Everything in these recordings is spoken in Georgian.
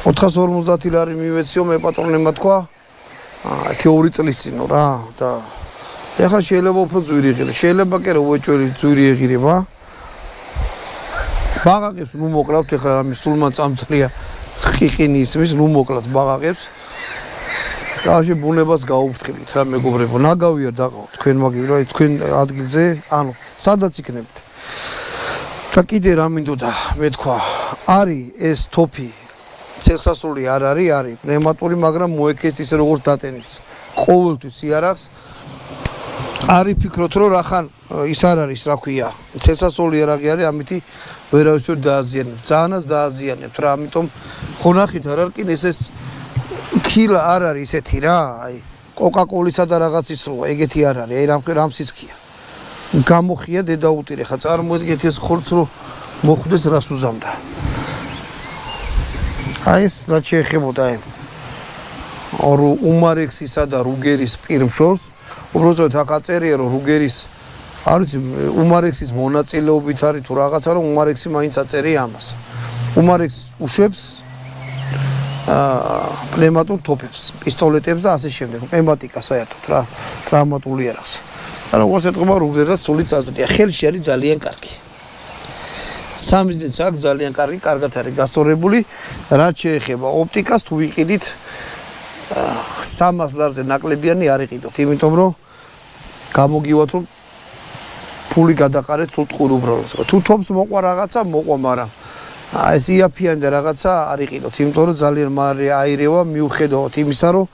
450 ლარი მივეციო მე პატრონებმა თქვა 2 წლის წინო რა და ეხლა შეიძლება უფრო ძვირი ღირე შეიძლება კი რომ უეჭველი ძვირი ეღირება ბაღაკებს ნუ მოკლავთ ეხლა რამე სულმა წამწლია ხიყინი ისმის ნუ მოკლავთ ბაღაკებს და ბუნებას გაუფრთხილით რა მეგობრებო ნაგავია დაყავთ თქვენ მაგივრა თქვენ ადგილზე ანუ სადაც იქნებით და კიდე რა მინდოდა მე თქვა არის ეს თოფი წელსასრული არ არის პნევმატური მაგრამ მოექეს ისე როგორც დატენებს ყოველთვის იარაღს არის ფიქრობთ რომ რახან ის არ არის რა ქვია წელსასრული იარაღი არის ამითი ვერავის ვერ დააზიანებთ ძალიანაც დააზიანებთ რა ამიტომ ხონახით არ არის ეს ქილა არ არის ისეთი რა აი კოკაკოლისა და რაღაცის როა ეგეთი არ არის აი რამ სისქია გამოხია დედაუტირე ხა წარმოიდგეთ ეს ხორცს რომ მოხვდეს რას უზამდა აი ეს რა შეეხებოდა აი უმარექსისა და რუგერის პირმშორს უბრალოდ აქ აწერია რომ რუგერის არის უმარექსის მონაწილეობით არის თუ რაღაცა რომ უმარექსი მაინც აწერია ამას უმარექს უშვებს პნევმატურ თოფებს პისტოლეტებს და ასე შემდეგ პნევმატიკა საერთოდ რა ტრავმატული იარაღს და როგორც ეთქობა რუგერსაც სული წაზრდია ხელში არის ძალიან კარგი სამიზნეც აქვს ძალიან კარგი კარგად არის გასწორებული რაც შეეხება ოპტიკას თუ ვიყიდით 300 ლარზე ნაკლებიანი არ იყიდოთ იმიტომ რომ გამოგივათ რომ ფული გადაყარეთ სულ ტყურ უბრალოდ თუ თოფს მოყვა რაღაცა მოყვა მაგრამ ეს იაფიანი და რაღაცა არ იყიდოთ იმიტომ რომ ძალიან მალე აირევა მიუხედავად იმისა რომ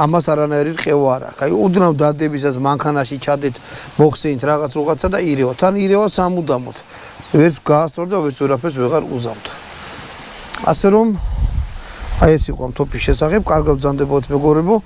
ამას არანაირი რყევა არ აქვს აი უდნავ დადებისას მანქანაში ჩადეთ მოხსენით რაღაცა და ირევა თან ირევა სამუდამოდ ვერც გაასწორ და ვერც ვერაფერს ვეღარ უზამთ ასე რომ აი ეს იყო ამ თოფის შესახებ კარგად ბრძანდებოდეთ მეგობრებო